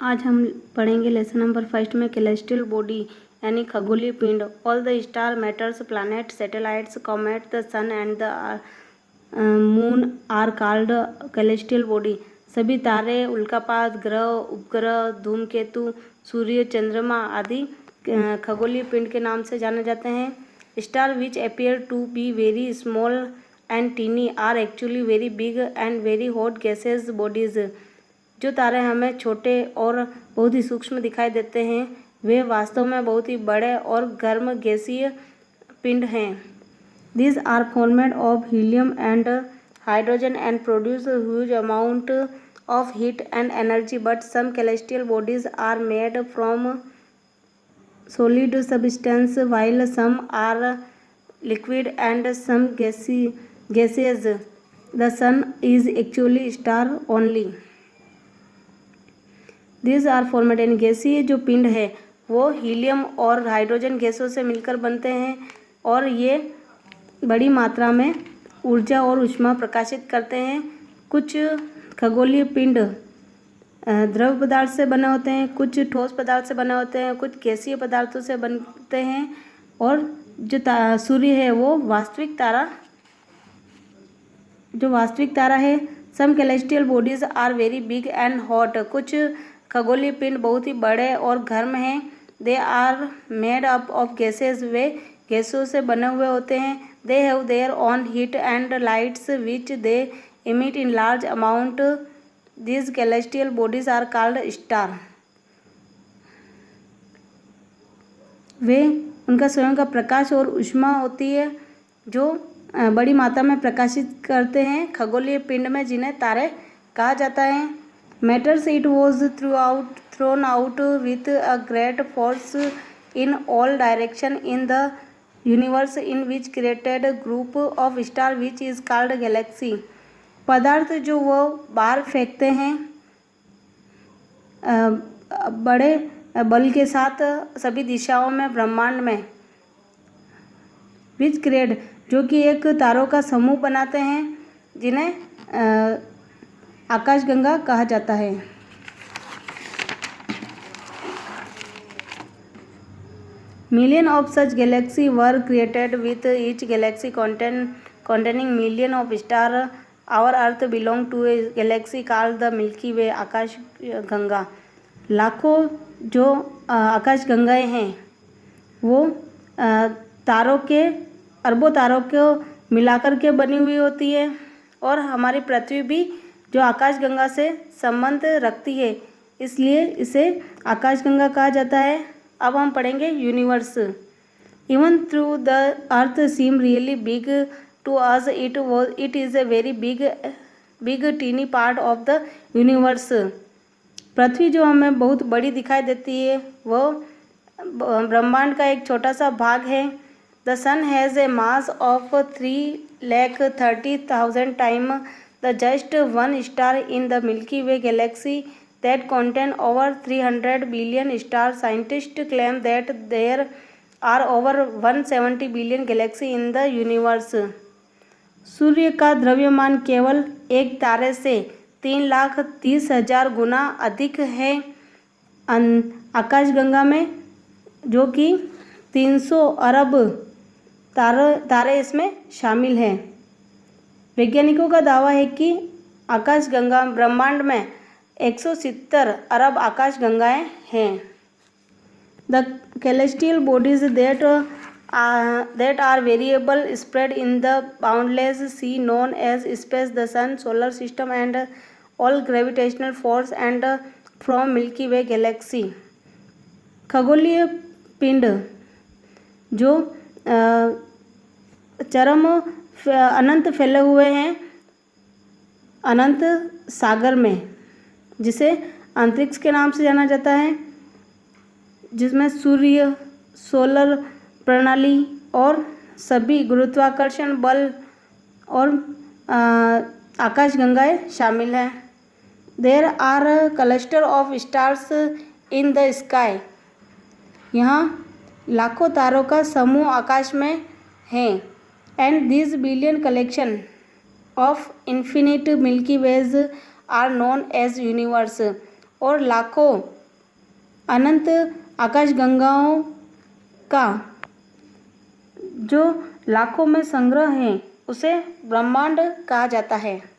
आज हम पढ़ेंगे लेसन नंबर फर्स्ट में कैलेस्टियल बॉडी यानी खगोलीय पिंड। All the star matters planet satellites comet the sun and the moon are called celestial body. सभी तारे, उल्कापात, ग्रह, उपग्रह, धूमकेतु, सूर्य, चंद्रमा आदि खगोलीय पिंड के नाम से जाने जाते हैं। Star which appear to be very small and tiny are actually very big and very hot gases bodies. जो तारे हमें छोटे और बहुत ही सूक्ष्म दिखाई देते हैं वे वास्तव में बहुत ही बड़े और गर्म गैसीय पिंड हैं। These are formed of helium and hydrogen and produce a huge amount of heat and energy, but some celestial bodies are made from solid substance while some are liquid and some gaseous. The sun is actually star only. These are formed यानी गैसीय जो पिंड है वो helium और hydrogen गैसों से मिलकर बनते हैं और ये बड़ी मात्रा में ऊर्जा और ऊष्मा प्रकाशित करते हैं। कुछ खगोलीय पिंड द्रव पदार्थ से बने होते हैं, कुछ ठोस पदार्थ से बने होते हैं, कुछ गैसीय पदार्थों से बनते हैं और जो सूर्य है वो वास्तविक तारा है। Some celestial bodies are very big and hot. कुछ खगोलीय पिंड बहुत ही बड़े और गर्म हैं। They are made up of gases. वे गैसों से बने हुए होते हैं। They have their own heat and lights which they emit in large amount. These celestial bodies are called star. वे उनका स्वयं का प्रकाश और ऊष्मा होती है जो बड़ी मात्रा में प्रकाशित करते हैं खगोलीय पिंड में, जिन्हें तारे कहा जाता है। Matters it was thrown out with a great force in all direction in the universe in which created a group of star which is called galaxy. पदार्थ जो वो बाहर फेंकते हैं बड़े बल के साथ सभी दिशाओं में ब्रह्मांड में, विच क्रिएट जो कि एक तारों का समूह बनाते हैं जिन्हें आकाशगंगा कहा जाता है। Million of such galaxy were created with each galaxy containing million of stars. Our Earth belong to a galaxy called the Milky Way. आकाश गंगा लाखों जो आकाश गंगाएँ हैं वो तारों के अरबों तारों को मिलाकर के बनी हुई होती है और हमारी पृथ्वी भी जो आकाशगंगा से संबंध रखती है, इसलिए इसे आकाशगंगा कहा जाता है। अब हम पढ़ेंगे universe. Even through the earth seem really big to us, it is a very big tiny part of the universe. पृथ्वी जो हमें बहुत बड़ी दिखाई देती है वो ब्रह्मांड का एक छोटा सा भाग है। The sun has a mass of 3,30,000 time the just one star in the Milky Way galaxy that contain over 300 billion stars. Scientists claim that there are over 170 billion galaxies in the universe. सूर्य का द्रव्यमान केवल एक तारे से 3,30,000 गुना अधिक है आकाशगंगा में, जो कि 300 अरब तारे इसमें शामिल हैं। वैज्ञानिकों का दावा है कि आकाशगंगा ब्रह्मांड में 170 अरब आकाशगंगाएं हैं। The celestial bodies that are variable spread in the boundless sea known as space, the sun, solar system and all gravitational force and from milky way galaxy. खगोलीय पिंड जो अनंत फैले हुए हैं अनंत सागर में, जिसे अंतरिक्ष के नाम से जाना जाता है, जिसमें सूर्य, सोलर प्रणाली और सभी गुरुत्वाकर्षण बल और आकाशगंगाएं शामिल हैं। There are cluster of stars in the sky. यहाँ लाखों तारों का समूह आकाश में है। And these billion collection of infinite Milky Ways are known as universe. और लाखों अनंत आकाशगंगाओं का जो लाखों में संग्रह है उसे ब्रह्मांड कहा जाता है।